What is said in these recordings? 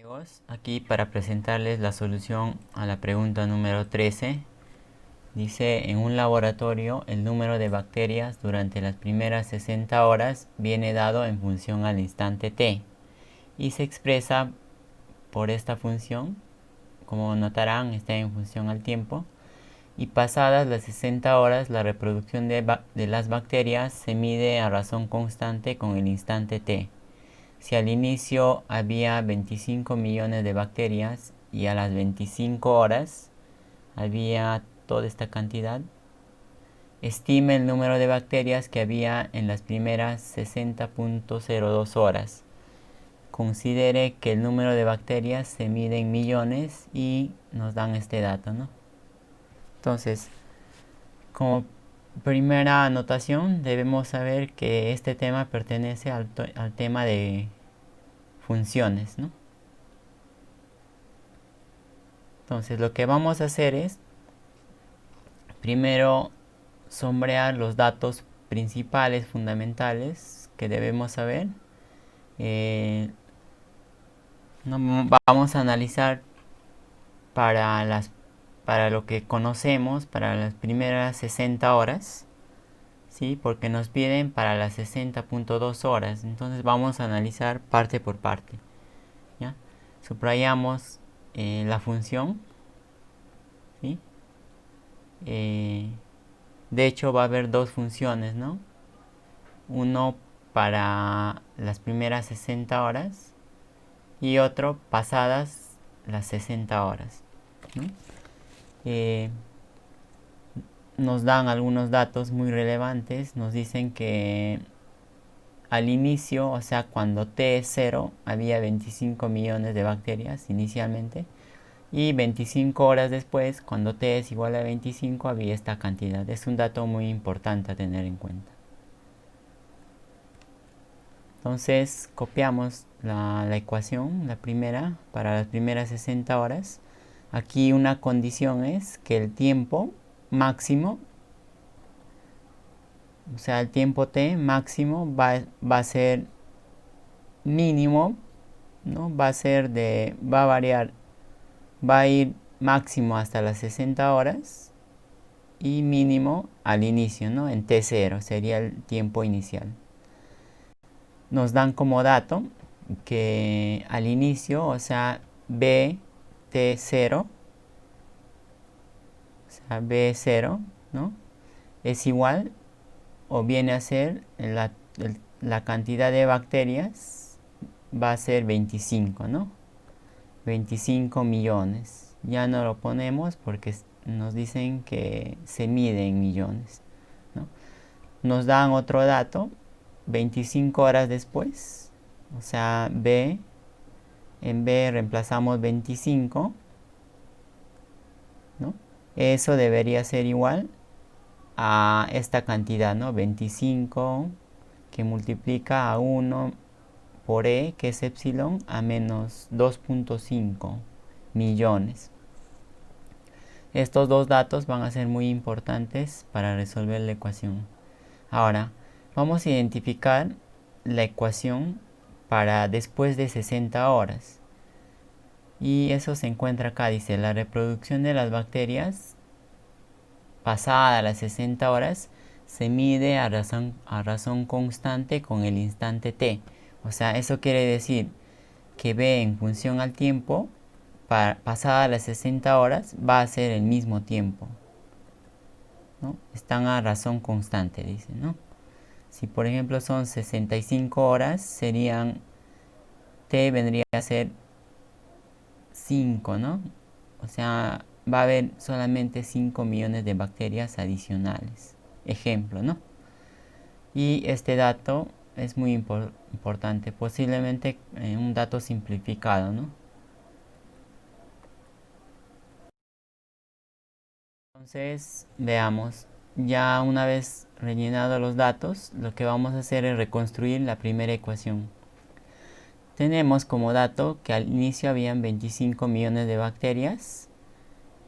Amigos, aquí para presentarles la solución a la pregunta número 13. Dice, en un laboratorio el número de bacterias durante las primeras 60 horas viene dado en función al instante t y se expresa por esta función. Como notarán, está en función al tiempo, y pasadas las 60 horas la reproducción de las bacterias se mide a razón constante con el instante t. Si al inicio había 25 millones de bacterias y a las 25 horas había toda esta cantidad, estime el número de bacterias que había en las primeras 60.02 horas. Considere que el número de bacterias se mide en millones y nos dan este dato, ¿no? Entonces, como primera anotación, debemos saber que este tema pertenece al tema de funciones, ¿no? Entonces lo que vamos a hacer es primero sombrear los datos principales, fundamentales que debemos saber. Vamos a analizar para para lo que conocemos, para las primeras 60 horas, ¿sí? Porque nos piden para las 60.2 horas. Entonces vamos a analizar parte por parte, ¿ya? Subrayamos la función, ¿sí? De hecho va a haber dos funciones, ¿no? Uno para las primeras 60 horas y otro pasadas las 60 horas, ¿no? Eh, Nos dan algunos datos muy relevantes. Nos dicen que al inicio, o sea, cuando t es 0, había 25 millones de bacterias inicialmente. Y 25 horas después, cuando t es igual a 25, había esta cantidad. Es un dato muy importante a tener en cuenta. Entonces copiamos la ecuación, la primera, para las primeras 60 horas. Aquí una condición es que el tiempo máximo, o sea, el tiempo t máximo va a ser mínimo, ¿no? Va a variar, va a ir máximo hasta las 60 horas y mínimo al inicio, ¿no? En t0 sería el tiempo inicial. Nos dan como dato que al inicio, o sea, BT0, o sea, B0, ¿no? Es igual o viene a ser la cantidad de bacterias va a ser 25, ¿no? 25 millones. Ya no lo ponemos porque nos dicen que se mide en millones, ¿no? Nos dan otro dato, 25 horas después, o sea, en B reemplazamos 25, ¿no? Eso debería ser igual a esta cantidad, ¿no? 25 que multiplica a 1 por E, que es epsilon, a menos 2.5 millones. Estos dos datos van a ser muy importantes para resolver la ecuación. Ahora, vamos a identificar la ecuación para después de 60 horas. Y eso se encuentra acá, dice, la reproducción de las bacterias pasada las 60 horas se mide a razón constante con el instante t. O sea, eso quiere decir que b en función al tiempo, pasada las 60 horas, va a ser el mismo tiempo, ¿no? Están a razón constante, dice, ¿no? Si por ejemplo son 65 horas, t vendría a ser 5, ¿no? O sea, va a haber solamente 5 millones de bacterias adicionales. Ejemplo, ¿no? Y este dato es muy importante, posiblemente un dato simplificado, ¿no? Entonces, veamos. Ya una vez rellenado los datos, lo que vamos a hacer es reconstruir la primera ecuación. Tenemos como dato que al inicio habían 25 millones de bacterias,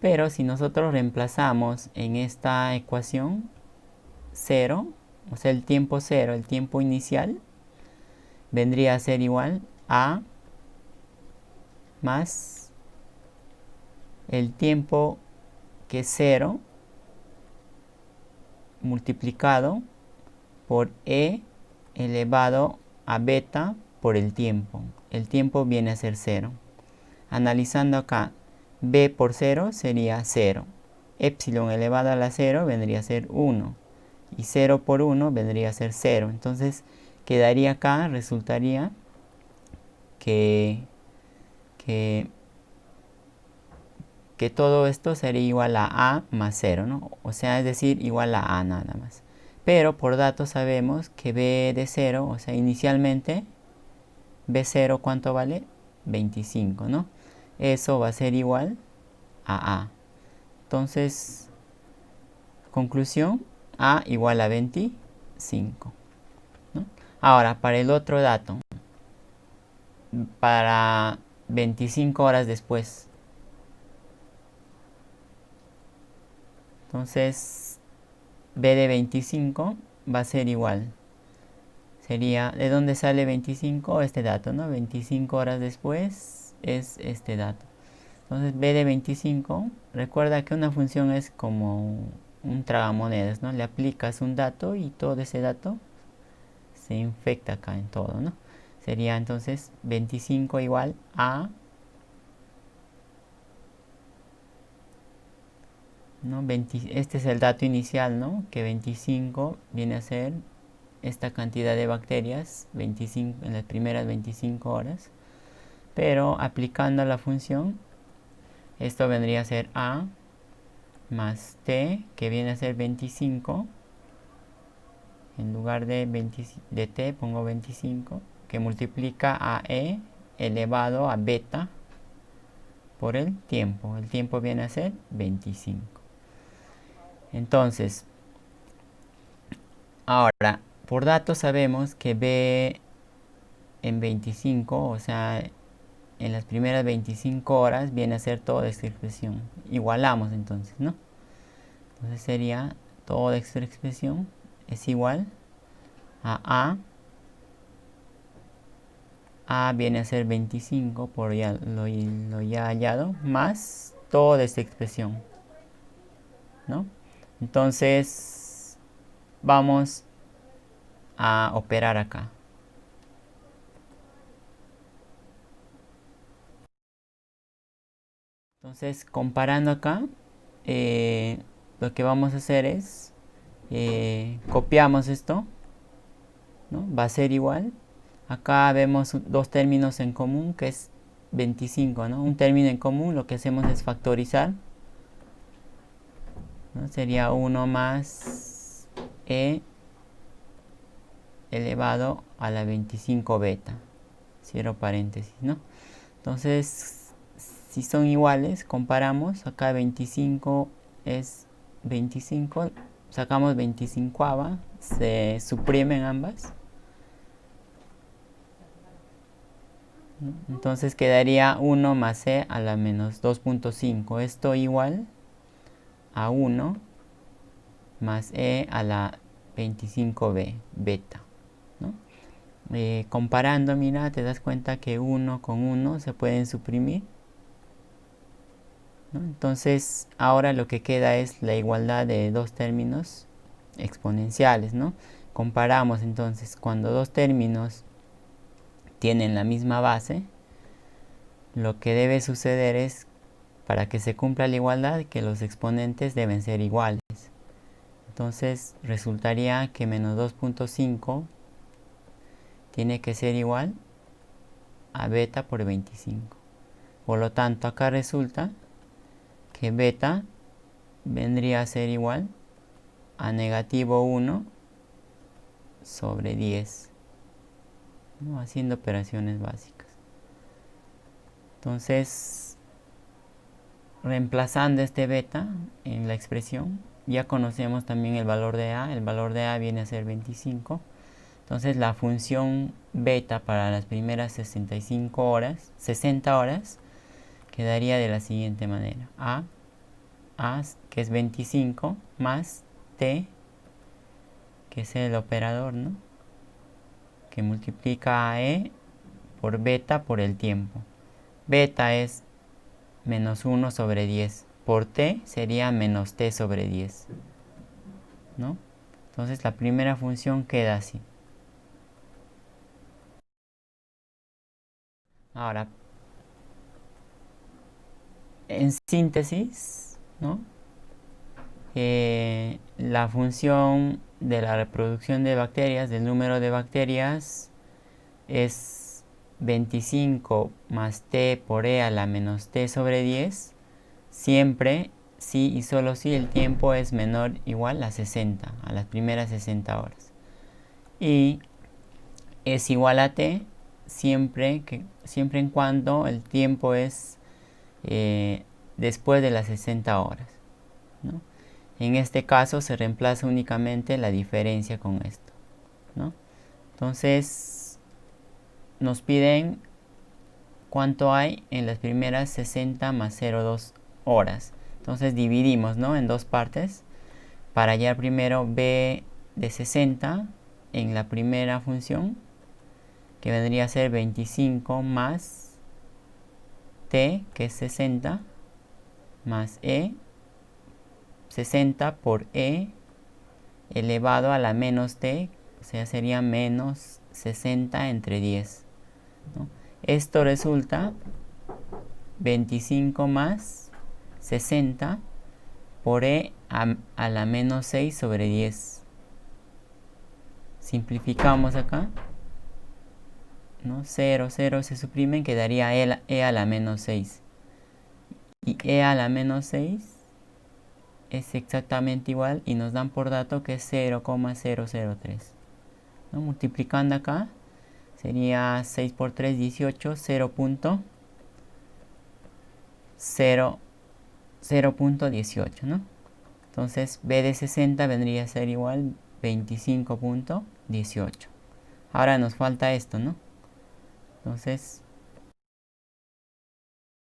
pero si nosotros reemplazamos en esta ecuación 0, o sea el tiempo 0, el tiempo inicial, vendría a ser igual a más el tiempo que es 0 multiplicado por e elevado a beta por el tiempo. El tiempo viene a ser 0. Analizando acá, b por 0 sería 0. Epsilon elevado a la 0 vendría a ser 1. Y 0 por 1 vendría a ser 0. Entonces quedaría acá, resultaría que todo esto sería igual a más 0, ¿no? O sea, es decir, igual a a nada más. Pero por datos sabemos que b de 0, o sea, inicialmente b0, ¿cuánto vale? 25, ¿no? Eso va a ser igual a. Entonces, conclusión, a igual a 25, ¿no? Ahora, para el otro dato, para 25 horas después. Entonces, b de 25 va a ser igual. Sería, ¿de dónde sale 25? Este dato, ¿no? 25 horas después es este dato. Entonces, b de 25, recuerda que una función es como un tragamonedas, ¿no? Le aplicas un dato y todo ese dato se infecta acá en todo, ¿no? Sería entonces 25 igual a, ¿no? Este es el dato inicial, ¿no? Que 25 viene a ser esta cantidad de bacterias 25, en las primeras 25 horas. Pero aplicando la función, esto vendría a ser a más t, que viene a ser 25. En lugar de t pongo 25, que multiplica a e elevado a beta por el tiempo. El tiempo viene a ser 25. Entonces, ahora, por datos sabemos que b en 25, o sea, en las primeras 25 horas viene a ser toda esta expresión. Igualamos entonces, ¿no? Entonces sería toda esta expresión es igual a A viene a ser 25 por ya, lo ya hallado, más toda esta expresión, ¿no? Entonces, vamos a operar acá. Entonces, comparando acá, lo que vamos a hacer es, copiamos esto, ¿no? Va a ser igual. Acá vemos dos términos en común, que es 25, ¿no? Un término en común, lo que hacemos es factorizar, ¿no? Sería 1 más e elevado a la 25 beta. Cierro paréntesis, ¿no? Entonces, si son iguales, comparamos. Acá 25 es 25. Sacamos 25ava. Se suprimen ambas, ¿no? Entonces quedaría 1 más e a la menos 2.5. Esto igual a 1 más e a la 25b beta, ¿no? Comparando, mira, te das cuenta que 1 con 1 se pueden suprimir, ¿no? Entonces, ahora lo que queda es la igualdad de dos términos exponenciales, ¿no? Comparamos entonces cuando dos términos tienen la misma base, lo que debe suceder es, para que se cumpla la igualdad, que los exponentes deben ser iguales. Entonces, resultaría que menos 2.5 tiene que ser igual a beta por 25. Por lo tanto, acá resulta que beta vendría a ser igual a negativo 1 sobre 10, ¿no? Haciendo operaciones básicas. Entonces, reemplazando este beta en la expresión, ya conocemos también el valor de a. El valor de a viene a ser 25. Entonces, la función beta para las primeras 65 horas, 60 horas, quedaría de la siguiente manera. A, que es 25, más t, que es el operador, ¿no? Que multiplica a e por beta por el tiempo. beta es menos 1 sobre 10. Por t sería menos t sobre 10, ¿no? Entonces la primera función queda así. Ahora, en síntesis, ¿no? La función de la reproducción de bacterias, del número de bacterias, es 25 más t por e a la menos t sobre 10, siempre si y solo si el tiempo es menor o igual a 60, a las primeras 60 horas. Y es igual a t siempre en cuando el tiempo es después de las 60 horas, ¿no? En este caso se reemplaza únicamente la diferencia con esto, ¿no? Entonces nos piden cuánto hay en las primeras 60 más 0,2 horas. Entonces dividimos, ¿no?, en dos partes para hallar primero b de 60 en la primera función, que vendría a ser 25 más t, que es 60, más 60 por e elevado a la menos t, o sea, sería menos 60 entre 10, ¿no? Esto resulta 25 más 60 por e a la menos 6 sobre 10. Simplificamos acá, ¿no? 0, 0 se suprimen, quedaría e a la menos 6. Y e a la menos 6 es exactamente igual y nos dan por dato que es 0,003, ¿no? Multiplicando acá sería 6 por 3, 18, 0.18, ¿no? Entonces b de 60 vendría a ser igual 25.18. Ahora nos falta esto, ¿no? Entonces,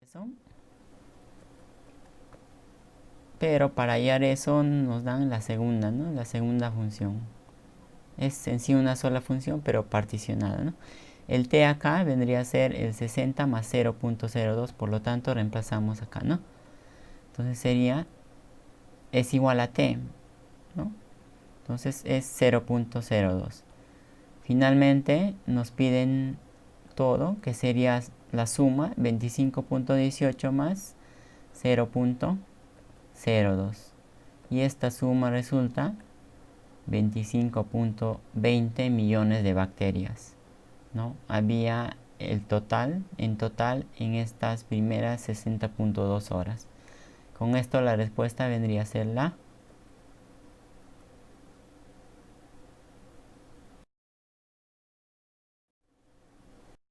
eso. Pero para hallar eso nos dan la segunda, ¿no? La segunda función. Es en sí una sola función, pero particionada, ¿no? El t acá vendría a ser el 60 más 0.02, por lo tanto reemplazamos acá, ¿no? Entonces sería, es igual a t, ¿no? Entonces es 0.02. Finalmente nos piden todo, que sería la suma 25.18 más 0.02. Y esta suma resulta 25.20 millones de bacterias, ¿no? Había en total en estas primeras 60.2 horas. Con esto la respuesta vendría a ser la